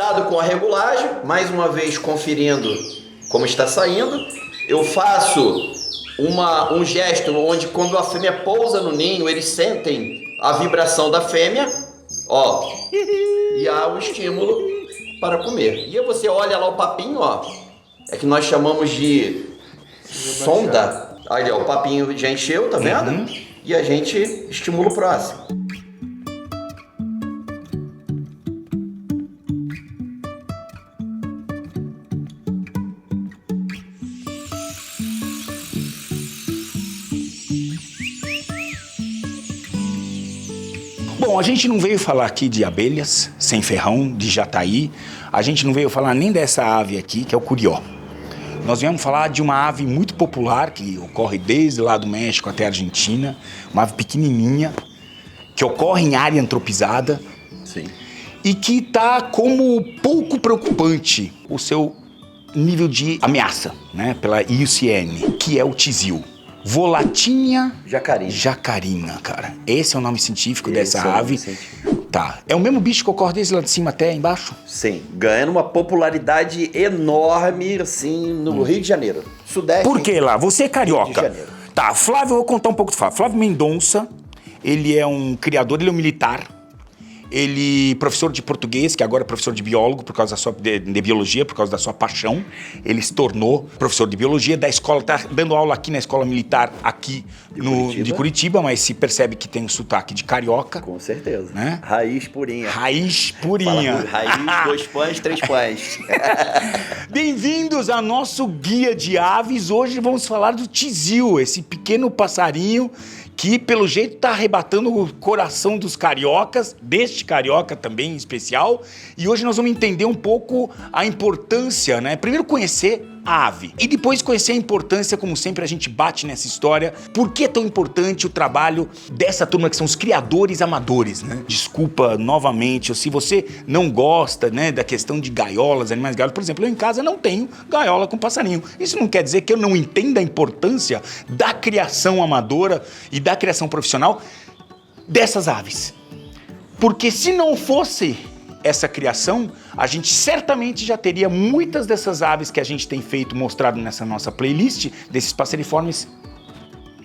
Dado com a regulagem, mais uma vez conferindo como está saindo, eu faço um gesto onde quando a fêmea pousa no ninho, eles sentem a vibração da fêmea, ó, e há um estímulo para comer. E aí você olha lá o papinho, ó, é que nós chamamos de sonda. Aí, ó, o papinho já encheu, tá vendo? E a gente estimula o próximo. Bom, a gente não veio falar aqui de abelhas, sem ferrão, de jataí. A gente não veio falar nem dessa ave aqui, que é o curió. Nós viemos falar de uma ave muito popular, que ocorre desde lá do México até a Argentina. Uma ave pequenininha, que ocorre em área antropizada. Sim. E que está como pouco preocupante o seu nível de ameaça, né, pela IUCN, que é o tizil. Volatinha jacarina, cara. Esse é o nome científico dessa ave. Tá. É o mesmo bicho que ocorre desde lá de cima até embaixo? Sim. Ganhando uma popularidade enorme, assim, no Rio de Janeiro. Sudeste. Por que lá? Você é carioca. Rio de Janeiro. Tá, Flávio, eu vou contar um pouco do Flávio. Flávio Mendonça, ele é um criador, ele é um militar. Ele, professor de português, que agora é professor de biólogo, por causa da sua, de biologia, por causa da sua paixão. Ele se tornou professor de biologia da escola, tá dando aula aqui na escola militar, aqui de Curitiba, mas se percebe que tem um sotaque de carioca. Com certeza. Né? Raiz purinha. Raiz purinha. Raiz, 2 pães, 3 pães. Bem-vindos ao nosso guia de aves. Hoje vamos falar do tizil, esse pequeno passarinho que, pelo jeito, está arrebatando o coração dos cariocas, deste carioca também em especial. E hoje nós vamos entender um pouco a importância, né? Primeiro conhecer a ave e depois conhecer a importância, como sempre a gente bate nessa história, por que é tão importante o trabalho dessa turma que são os criadores amadores, né? Desculpa novamente, se você não gosta, né, da questão de gaiolas, animais gaiolas, por exemplo, eu em casa não tenho gaiola com passarinho. Isso não quer dizer que eu não entenda a importância da criação amadora e da criação profissional dessas aves. Porque se não fosse essa criação, a gente certamente já teria muitas dessas aves que a gente tem feito, mostrado nessa nossa playlist, desses passeriformes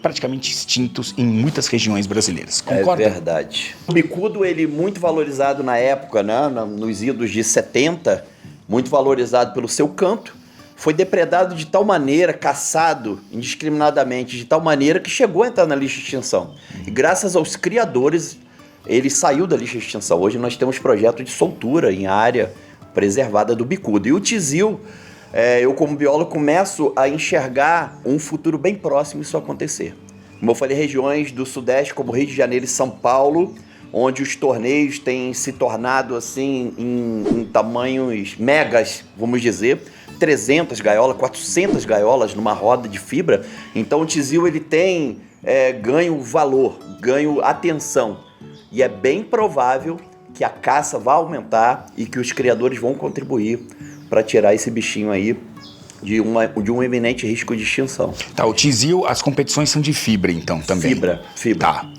praticamente extintos em muitas regiões brasileiras. Concorda? É verdade. O bicudo, ele muito valorizado na época, né, nos idos de 70, muito valorizado pelo seu canto, foi depredado de tal maneira, caçado indiscriminadamente, de tal maneira que chegou a entrar na lista de extinção. E graças aos criadores, ele saiu da lista de extinção. Hoje nós temos projeto de soltura em área preservada do bicudo. E o tizil, eu como biólogo começo a enxergar um futuro bem próximo isso acontecer. Como eu falei, regiões do Sudeste como Rio de Janeiro e São Paulo, onde os torneios têm se tornado assim em tamanhos megas, vamos dizer, 300 gaiolas, 400 gaiolas numa roda de fibra. Então o tizil ele tem ganho valor, ganho atenção. E é bem provável que a caça vá aumentar e que os criadores vão contribuir para tirar esse bichinho aí de um iminente risco de extinção. Tá, o tizil, as competições são de fibra, então, também. Fibra. Tá.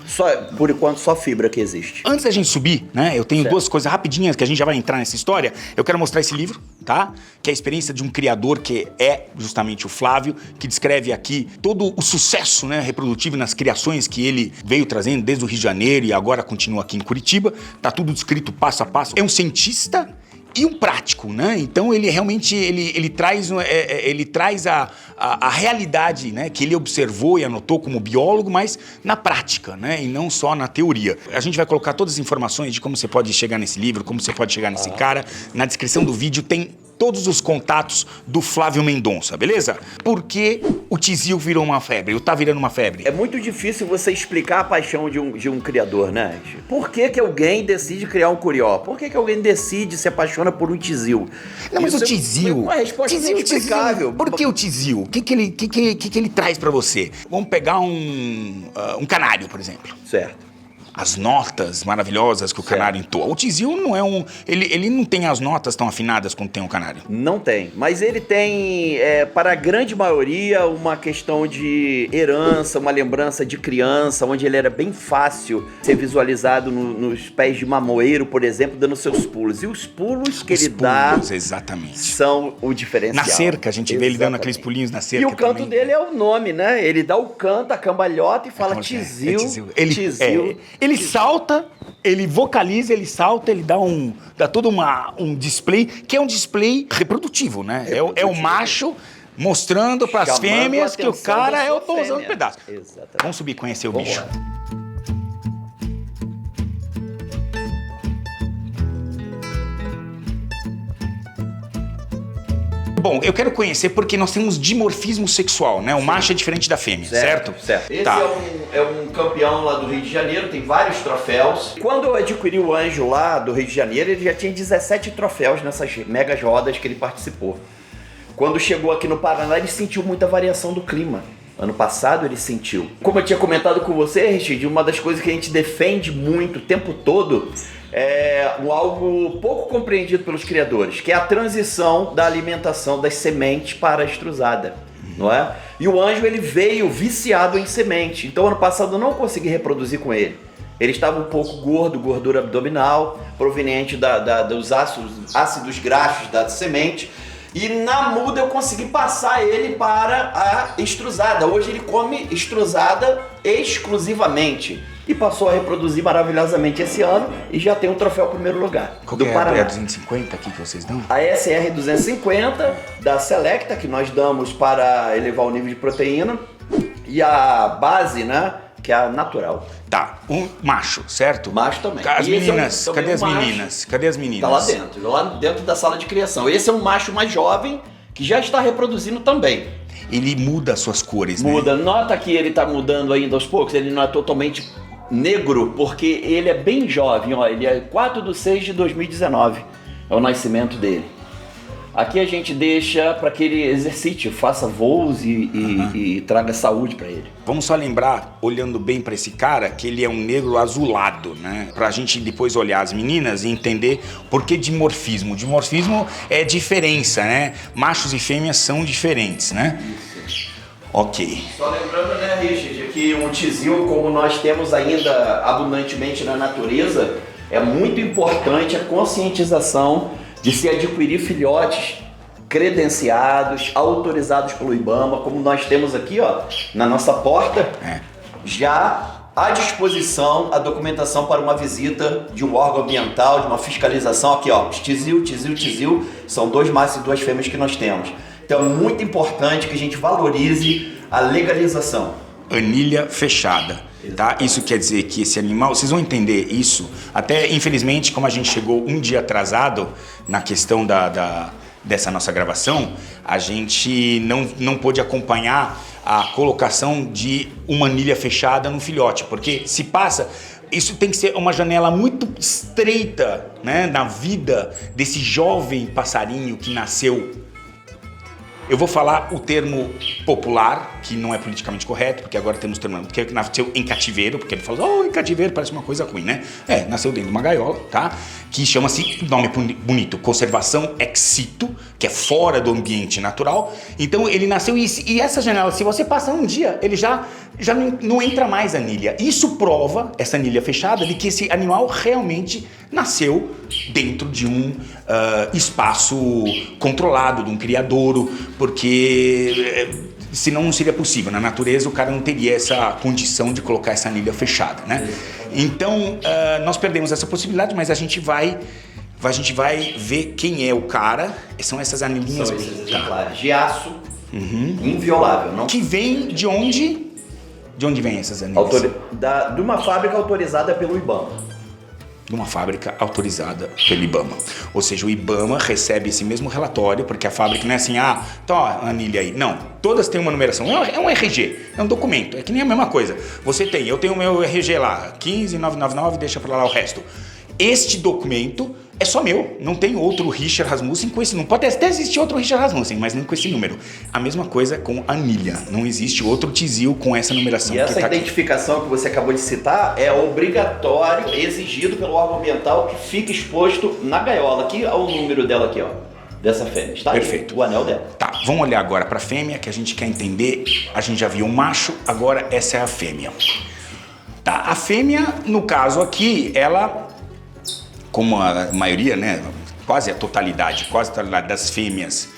Por enquanto, só fibra que existe. Antes da gente subir, né, eu tenho duas coisas rapidinhas que a gente já vai entrar nessa história. Eu quero mostrar esse livro, tá? Que é a experiência de um criador que é justamente o Flávio, que descreve aqui todo o sucesso, né, reprodutivo nas criações que ele veio trazendo desde o Rio de Janeiro e agora continua aqui em Curitiba. Tá tudo descrito passo a passo. É um cientista e um prático, né? Então ele realmente ele traz a realidade, né, que ele observou e anotou como biólogo, mas na prática, né, e não só na teoria. A gente vai colocar todas as informações de como você pode chegar nesse livro, como você pode chegar nesse cara. Na descrição do vídeo tem todos os contatos do Flávio Mendonça, beleza? Por que o tizil virou uma febre, ou tá virando uma febre? É muito difícil você explicar a paixão de um criador, né? Por que alguém decide criar um curió? Por que alguém decide se apaixona por um tizil? Não, mas o tizil... Uma resposta inexplicável. Por que o tizil? O que ele traz pra você? Vamos pegar um canário, por exemplo. Certo. as notas maravilhosas que o canário entoa. O tizil não é um... Ele não tem as notas tão afinadas quanto tem o canário. Não tem, mas ele tem, para a grande maioria, uma questão de herança, uma lembrança de criança, onde ele era bem fácil ser visualizado nos pés de mamoeiro, por exemplo, dando seus pulos. E os pulos que ele dá exatamente. São o diferencial. Na cerca, a gente vê ele dando aqueles pulinhos na cerca. E o canto também. dele é o nome, né? Ele dá o canto, a cambalhota e fala tizil, tizil. Tizil. Ele salta, ele vocaliza, ele salta, ele dá todo um display, que é um display reprodutivo, né? É o macho mostrando para as fêmeas que o cara é o bonzão do pedaço. Exatamente. Vamos subir e conhecer o bicho. Lá. Bom, eu quero conhecer porque nós temos dimorfismo sexual, né? O macho é diferente da fêmea, certo? Certo. Esse é um campeão lá do Rio de Janeiro, tem vários troféus. Quando eu adquiri o Anjo lá do Rio de Janeiro, ele já tinha 17 troféus nessas megas rodas que ele participou. Quando chegou aqui no Paraná, ele sentiu muita variação do clima. Ano passado ele sentiu. Como eu tinha comentado com você, Richard, uma das coisas que a gente defende muito o tempo todo é algo pouco compreendido pelos criadores, que é a transição da alimentação das sementes para a estruzada, não é? E o Anjo, ele veio viciado em semente. Então, ano passado eu não consegui reproduzir com ele. Ele estava um pouco gordo, gordura abdominal, proveniente dos ácidos graxos da semente. E na muda eu consegui passar ele para a estruzada. Hoje ele come estruzada exclusivamente. E passou a reproduzir maravilhosamente esse ano e já tem um troféu primeiro lugar. Qual do que é Paraná. a 250 aqui que vocês dão? A SR 250 da Selecta, que nós damos para elevar o nível de proteína. E a base, né? Que é a natural. Tá, um macho, certo? Macho também. As E meninas, esse é cadê as macho. meninas? Cadê as meninas? Tá lá dentro da sala de criação. Esse é um macho mais jovem que já está reproduzindo também. Ele muda as suas cores, né? Muda. Nota que ele tá mudando ainda aos poucos, ele não é totalmente negro, porque ele é bem jovem, ó. Ele é 4/6/2019. É o nascimento dele. Aqui a gente deixa para que ele exercite, faça voos e traga saúde para ele. Vamos só lembrar, olhando bem para esse cara, que ele é um negro azulado, né? Pra gente depois olhar as meninas e entender por que dimorfismo. Dimorfismo é diferença, né? Machos e fêmeas são diferentes, né? Isso. Ok. Só lembrando, né, Richard, que um tizil, como nós temos ainda abundantemente na natureza, é muito importante a conscientização de se adquirir filhotes credenciados, autorizados pelo IBAMA, como nós temos aqui, ó, na nossa porta, já à disposição a documentação para uma visita de um órgão ambiental, de uma fiscalização. Aqui, ó, tizil, são 2 machos e 2 fêmeas que nós temos. Então é muito importante que a gente valorize a legalização. Anilha fechada. Tá? Isso quer dizer que esse animal, vocês vão entender isso, até infelizmente, como a gente chegou um dia atrasado na questão dessa nossa gravação, a gente não pôde acompanhar a colocação de uma anilha fechada no filhote, porque se passa, isso tem que ser uma janela muito estreita, né, na vida desse jovem passarinho que nasceu. Eu vou falar o termo popular, que não é politicamente correto, porque agora temos o termo que nasceu em cativeiro, porque ele falou, em cativeiro parece uma coisa ruim, né? Nasceu dentro de uma gaiola, tá? Que chama-se, nome bonito, conservação ex situ, que é fora do ambiente natural. Então ele nasceu e essa janela, se você passar um dia, ele já não entra mais anilha. Isso prova, essa anilha fechada, de que esse animal realmente nasceu dentro de um espaço controlado, de um criadouro, porque senão não seria possível. Na natureza o cara não teria essa condição de colocar essa anilha fechada, né? Então nós perdemos essa possibilidade, mas a gente vai ver quem é o cara. São essas anilhinhas. São esses exemplares de aço, inviolável. Não? Que vem de onde? De onde vem essas anilhas? De uma fábrica autorizada pelo IBAMA. De uma fábrica autorizada pelo IBAMA. Ou seja, o IBAMA recebe esse mesmo relatório, porque a fábrica não é assim, tá, anilha aí. Não, todas têm uma numeração. É um RG, é um documento, é que nem a mesma coisa. Eu tenho o meu RG lá, 15999, deixa pra lá o resto. Este documento É só meu, não tem outro Richard Rasmussen com esse número. Pode até existir outro Richard Rasmussen, mas não com esse número. A mesma coisa com a anilha. Não existe outro Tizil com essa numeração. E essa identificação que você acabou de citar é obrigatório, exigido pelo órgão ambiental que fica exposto na gaiola. Aqui é o número dela aqui, ó. Dessa fêmea. Está aí, perfeito. O anel dela. Tá, vamos olhar agora para a fêmea, que a gente quer entender. A gente já viu o macho, agora essa é a fêmea. Tá, a fêmea, no caso aqui, ela... Como a maioria, né, quase a totalidade das fêmeas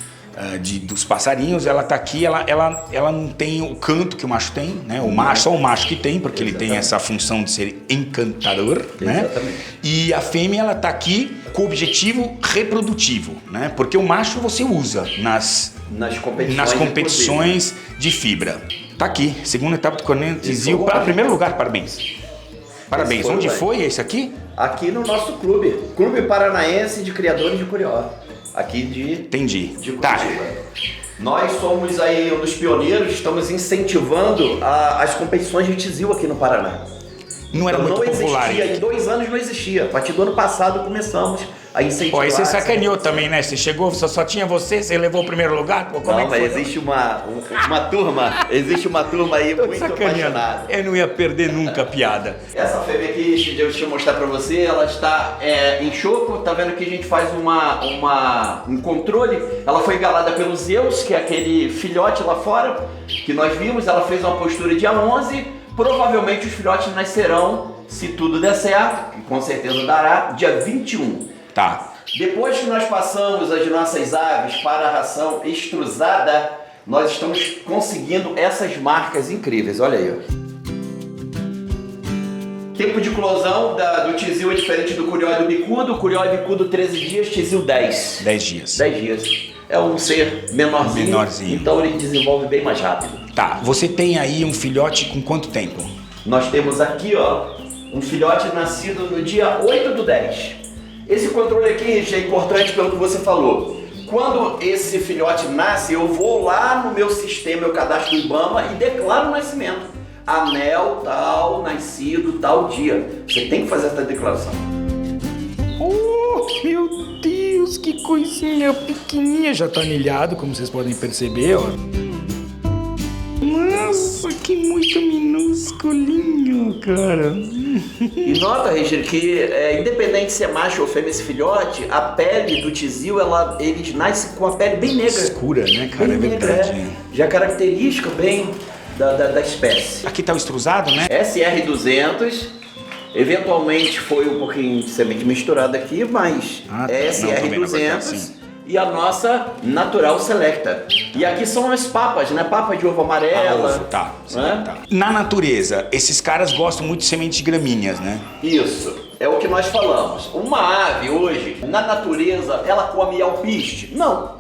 dos passarinhos, ela tá aqui, ela não tem o canto que o macho tem, né? O macho, só o macho que tem, porque ele tem essa função de ser encantador, né? Exatamente. E a fêmea, ela tá aqui com o objetivo reprodutivo, né? Porque o macho você usa nas competições de fibra. Tá aqui, segunda etapa do Corneto Tizil, para primeiro lugar, parabéns. Parabéns. Onde foi esse aqui? Aqui no nosso clube. Clube Paranaense de Criadores de Curió. Aqui de... Entendi. De Curitiba. Nós somos aí um dos pioneiros, estamos incentivando as competições de Tizil aqui no Paraná. Não era muito popular. Existia, em 2 anos não existia. A partir do ano passado começamos a incentivar. Ó, e você sacaneou também, né? Você chegou, só tinha você levou o primeiro lugar? Pô, não, mas existe uma turma aí muito apaixonada. Eu não ia perder nunca a piada. Essa fêmea aqui, deixa eu mostrar pra você, ela está em choco, tá vendo que a gente faz um controle. Ela foi galada pelo Zeus, que é aquele filhote lá fora, que nós vimos, ela fez uma postura dia 11, provavelmente os filhotes nascerão, se tudo der certo, que com certeza dará, dia 21. Tá. Depois que nós passamos as nossas aves para a ração extrusada, nós estamos conseguindo essas marcas incríveis. Olha aí, ó. Tempo de eclosão do Tizil é diferente do Curió e do Bicudo. Curió e Bicudo 13 dias, Tizil 10. 10 dias. 10 dias. É um ser menorzinho, então ele desenvolve bem mais rápido. Tá, você tem aí um filhote com quanto tempo? Nós temos aqui, ó, um filhote nascido no dia 8/10. Esse controle aqui é importante pelo que você falou. Quando esse filhote nasce, eu vou lá no meu sistema, eu cadastro o IBAMA e declaro o nascimento. Anel tal, nascido tal dia. Você tem que fazer essa declaração. Oh, meu Deus, que coisinha pequenininha. Já tá anilhado, como vocês podem perceber, ó. Nossa, que muito minúsculinho, cara. E nota, Richard, que independente se é macho ou fêmea esse filhote, a pele do Tizil, ele nasce com a pele bem negra. Escura, né, cara? Bem é negra, verdade. Já característica bem da espécie. Aqui tá o extrusado, né? SR200, eventualmente foi um pouquinho de semente misturada aqui, mas é SR200 e a nossa Natural Selecta. E aqui são as papas, né? Papa de ovo amarela. Tá. Na natureza, esses caras gostam muito de semente de gramíneas, né? Isso, é o que nós falamos. Uma ave hoje, na natureza, ela come alpiste? Não.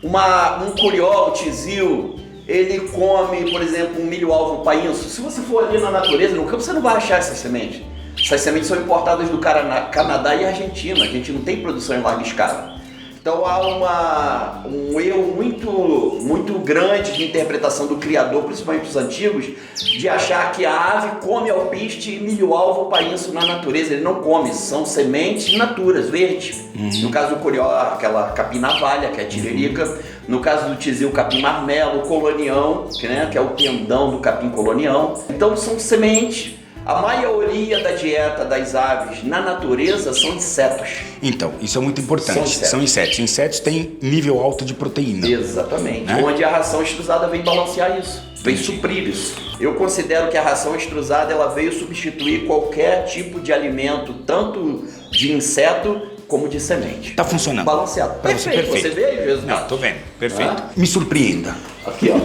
Um curió, um tizil, ele come, por exemplo, um milho-alvo painço. Se você for ali na natureza, no campo, você não vai achar essas sementes. Essas sementes são importadas do Canadá e Argentina. A gente não tem produção em larga escala. Então há um erro muito grande de interpretação do criador, principalmente os antigos, de achar que a ave come alpiste e milho-alvo painço na natureza. Ele não come, são sementes naturas, verdes. No caso do curió, aquela capim-navalha, que é a tiririca. No caso do tizil, o capim-marmelo, o colonião, que é o tendão do capim-colonião. Então são sementes. A maioria da dieta das aves na natureza são insetos. Então, isso é muito importante. São insetos. Insetos têm nível alto de proteína. Exatamente. Né? Onde a ração extrusada vem balancear isso, vem suprir isso. Eu considero que a ração extrusada ela veio substituir qualquer tipo de alimento, tanto de inseto como de semente. Tá funcionando. Balanceado. Perfeito. Você veio, Jesus? Não, tô vendo. Perfeito. Me surpreenda. Aqui, ó.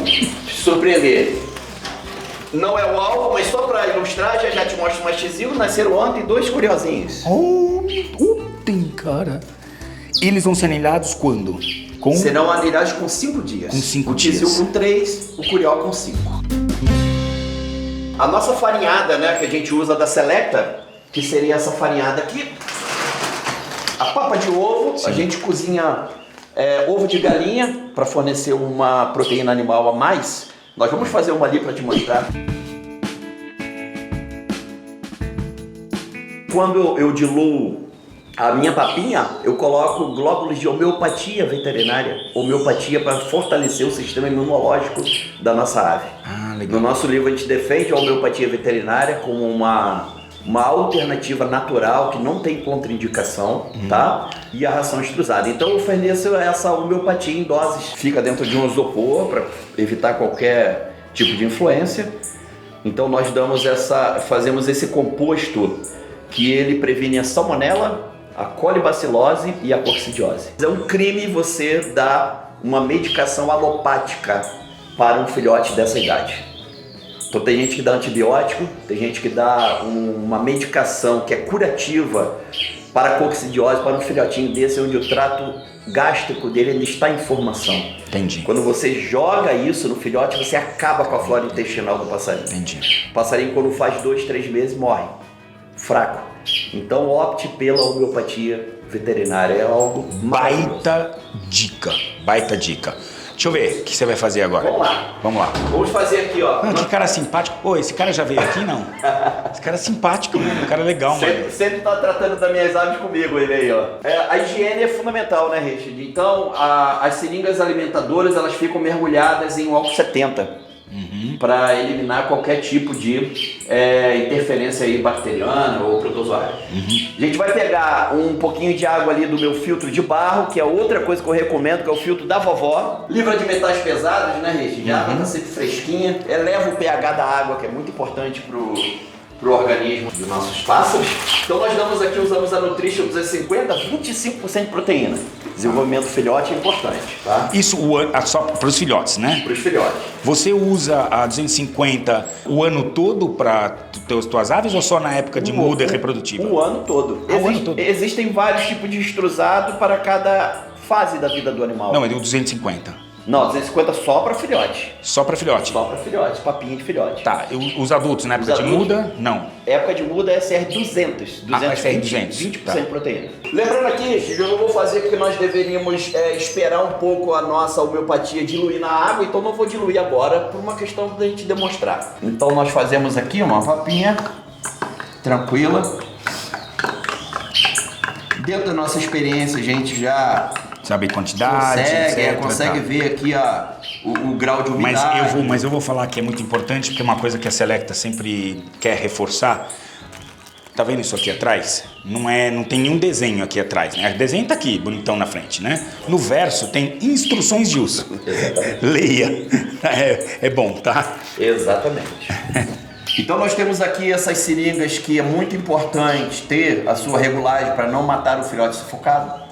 Surpreender. Não é o alvo, mas só para ilustrar, já te mostro mais Tizil. Nasceram ontem 2 curiosinhos. Ontem, cara. Eles vão ser anilhados quando? Serão anilhados com 5 dias. Com 5 dias. O Tizil com 3, o curió com 5. A nossa farinhada, né, que a gente usa da Selecta, que seria essa farinhada aqui. A papa de ovo, sim. A gente cozinha ovo de galinha para fornecer uma proteína animal a mais. Nós vamos fazer uma ali para te mostrar. Quando eu diluo A minha papinha, eu coloco glóbulos de homeopatia veterinária. Homeopatia para fortalecer o sistema imunológico da nossa ave. Ah, legal. No nosso livro a gente defende a homeopatia veterinária como uma alternativa natural que não tem contraindicação, tá? E a ração extrusada. Então eu forneço essa homeopatia em doses. Fica dentro de um isopor para evitar qualquer tipo de influência. Então nós fazemos esse composto que ele previne a salmonela, a colibacilose e a coccidiose. É um crime você dar uma medicação alopática para um filhote dessa idade. Então tem gente que dá antibiótico, tem gente que dá uma medicação que é curativa para a coccidiose para um filhotinho desse, onde o trato gástrico dele ainda está em formação. Entendi. Quando você joga isso no filhote, você acaba com a flora intestinal do passarinho. Entendi. O passarinho, quando faz 2, 3 meses, morre. Fraco. Então opte pela homeopatia veterinária, é algo maravilhoso. Baita dica. Deixa eu ver o que você vai fazer agora. Vamos lá. Vamos fazer aqui, ó. Que cara simpático. Ô, esse cara já veio aqui, não? Esse cara é simpático, mano. Um cara legal, mano. Sempre tá tratando das minhas aves comigo, ele aí, ó. A higiene é fundamental, né, Richard? Então, as seringas alimentadoras, elas ficam mergulhadas em um álcool 70. Para eliminar qualquer tipo de interferência aí bacteriana ou protozoária. A gente vai pegar um pouquinho de água ali do meu filtro de barro, que é outra coisa que eu recomendo, que é o filtro da vovó. Livra de metais pesados, né, Richard? A água tá sempre fresquinha. Eleva o pH da água, que é muito importante pro organismo dos nossos pássaros. Então nós usamos a Nutrition 250, 25% de proteína. Desenvolvimento do filhote é importante, tá? Isso só para os filhotes, né? Para os filhotes. Você usa a 250 o ano todo para tuas aves ou só na época de muda reprodutiva? O ano todo. O ano todo. Existem vários tipos de extrusado para cada fase da vida do animal. Não, mas o 250. Não, 250 só para filhote. Só para filhote? Só para filhote, papinha de filhote. Tá, os adultos na época de muda, não. Época de muda é SR200. SR200. 20% de proteína. Lembrando aqui, eu não vou fazer porque nós deveríamos esperar um pouco a nossa homeopatia diluir na água, então não vou diluir agora por uma questão da gente demonstrar. Então nós fazemos aqui uma papinha tranquila. Dentro da nossa experiência, a gente já sabe quantidade, consegue ver aqui o grau de umidade. Mas eu vou falar que é muito importante, porque é uma coisa que a Selecta sempre quer reforçar. Tá vendo isso aqui atrás? Não tem nenhum desenho aqui atrás, né? O desenho tá aqui, bonitão na frente, né? No verso tem instruções de uso. Leia. É bom, tá? Exatamente. Então nós temos aqui essas seringas que é muito importante ter a sua regulagem para não matar o filhote sufocado.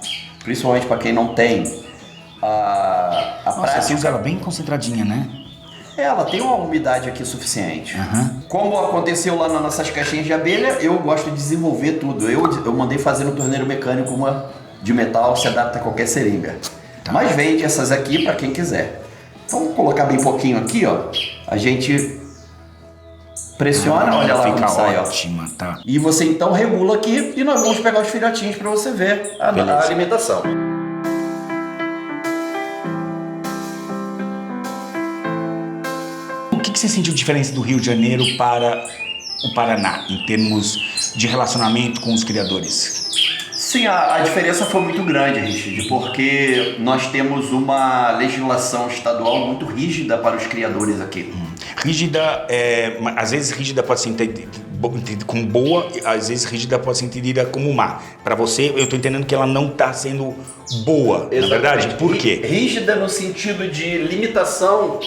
Principalmente para quem não tem a prática. Você usa ela bem concentradinha, né? Ela tem uma umidade aqui suficiente. Como aconteceu lá nas nossas caixinhas de abelha, eu gosto de desenvolver tudo. Eu mandei fazer no torneiro mecânico uma de metal, se adapta a qualquer seringa. Tá. Mas vende essas aqui para quem quiser. Então vou colocar bem pouquinho aqui, ó. A gente pressiona, olha lá como sai, ótima, ó. Tá. E você então regula aqui e nós vamos pegar os filhotinhos para você ver a alimentação. O que você sentiu de diferença do Rio de Janeiro para o Paraná, em termos de relacionamento com os criadores? Sim, a diferença foi muito grande, Richard, porque nós temos uma legislação estadual muito rígida para os criadores aqui. Rígida, às vezes rígida pode ser entendida como boa, às vezes rígida pode ser entendida como má. Para você, eu estou entendendo que ela não está sendo boa, na verdade. Por quê? Rígida no sentido de limitação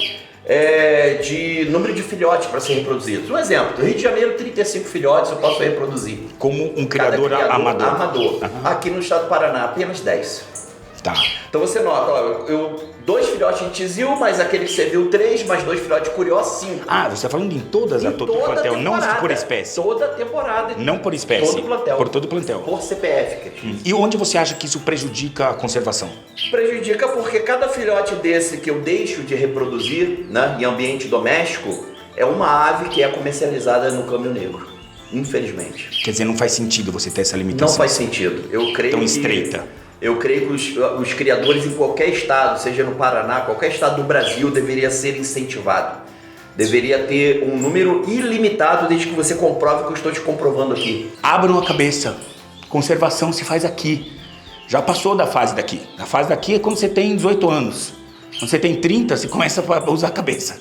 de número de filhotes para ser reproduzidos. Um exemplo, no Rio de Janeiro, 35 filhotes eu posso reproduzir. Como um criador amador. Aqui no estado do Paraná, apenas 10. Tá. Então você nota, ó, 2 filhotes de tizil, mais aquele que você viu 3, mais 2 filhotes de curió, 5. Ah, você está falando em todas todo o plantel, não por espécie? Toda temporada. Não por espécie? Todo plantel. Por todo o plantel. Por CPF. E onde você acha que isso prejudica a conservação? Prejudica porque cada filhote desse que eu deixo de reproduzir, né, em ambiente doméstico, é uma ave que é comercializada no câmbio negro. Infelizmente. Quer dizer, não faz sentido você ter essa limitação? Não faz sentido. Eu creio tão estreita. Eu creio que os criadores em qualquer estado, seja no Paraná, qualquer estado do Brasil, deveria ser incentivado. Deveria ter um número ilimitado desde que você comprove o que eu estou te comprovando aqui. Abram a cabeça. conservação se faz aqui. Já passou da fase daqui. A fase daqui é quando você tem 18 anos. Quando você tem 30, você começa a usar a cabeça.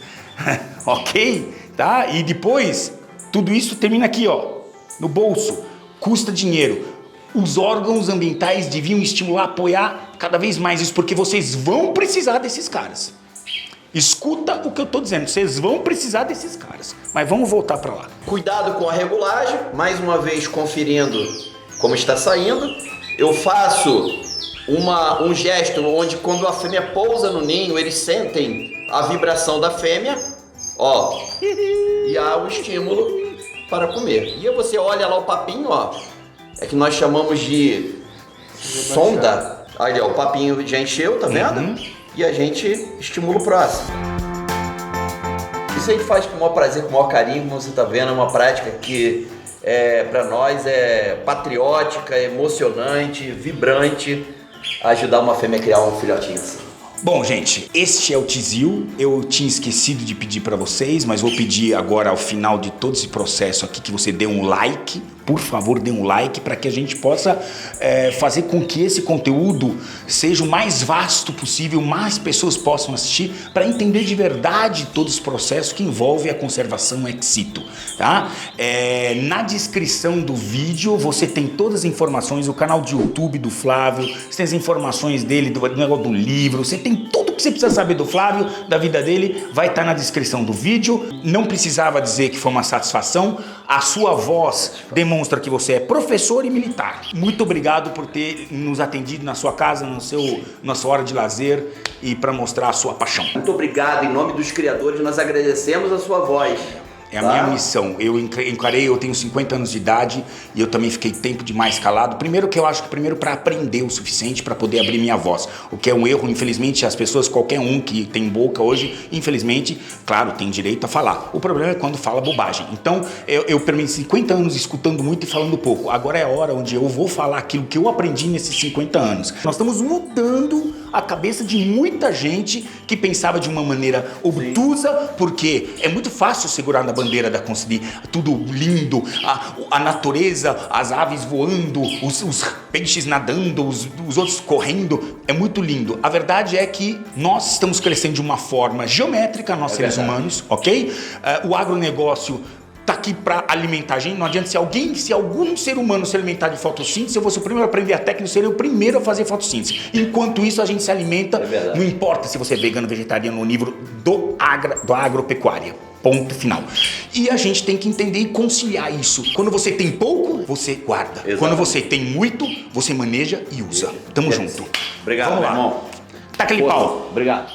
Ok? Tá? E depois, tudo isso termina aqui, ó, no bolso. Custa dinheiro. Os órgãos ambientais deviam estimular, apoiar cada vez mais isso, porque vocês vão precisar desses caras. Escuta o que eu tô dizendo, vocês vão precisar desses caras. Mas vamos voltar para lá. Cuidado com a regulagem, mais uma vez conferindo como está saindo. Eu faço um gesto onde quando a fêmea pousa no ninho, eles sentem a vibração da fêmea, ó, e há o estímulo para comer. E aí você olha lá o papinho, ó, é que nós chamamos de sonda. Aí, ó, o papinho já encheu, tá vendo? E a gente estimula o próximo. Isso a gente faz com o maior prazer, com o maior carinho, como você tá vendo, é uma prática que para nós é patriótica, emocionante, vibrante, ajudar uma fêmea a criar um filhotinho assim. Bom, gente, este é o Tizil. Eu tinha esquecido de pedir para vocês, mas vou pedir agora ao final de todo esse processo aqui que você dê um like. Por favor, dê um like para que a gente possa fazer com que esse conteúdo seja o mais vasto possível, mais pessoas possam assistir para entender de verdade todo esse processo que envolve a conservação ex situ, tá? Na descrição do vídeo você tem todas as informações, o canal de YouTube do Flávio, você tem as informações dele, do negócio do livro, você tem tudo que você precisa saber do Flávio, da vida dele, vai estar na descrição do vídeo. Não precisava dizer que foi uma satisfação, a sua voz demonstra que você é professor e militar. Muito obrigado por ter nos atendido na sua casa, na sua hora de lazer e para mostrar a sua paixão. Muito obrigado, em nome dos criadores, nós agradecemos a sua voz. É a minha missão. Eu encarei, eu tenho 50 anos de idade e eu também fiquei tempo demais calado. Primeiro que eu acho que para aprender o suficiente para poder abrir minha voz. O que é um erro, infelizmente, as pessoas, qualquer um que tem boca hoje, infelizmente, claro, tem direito a falar. O problema é quando fala bobagem. Então, eu permiti 50 anos escutando muito e falando pouco. Agora é a hora onde eu vou falar aquilo que eu aprendi nesses 50 anos. Nós estamos mudando a cabeça de muita gente que pensava de uma maneira obtusa, porque é muito fácil segurar na bandeira da Concili, tudo lindo, a natureza, as aves voando, os peixes nadando, os outros correndo, é muito lindo. A verdade é que nós estamos crescendo de uma forma geométrica, nós seres humanos, ok? O agronegócio tá aqui para alimentar a gente. Não adianta se algum ser humano se alimentar de fotossíntese, eu vou ser o primeiro a aprender a técnica, eu serei o primeiro a fazer fotossíntese. Enquanto isso, a gente se alimenta, não importa se você é vegano, vegetariano, onívoro, da agropecuária. Ponto final. E a gente tem que entender e conciliar isso. Quando você tem pouco, você guarda. Exatamente. Quando você tem muito, você maneja e usa. Tamo junto. Obrigado, vamos lá. Meu irmão. Tá aquele pau. Obrigado.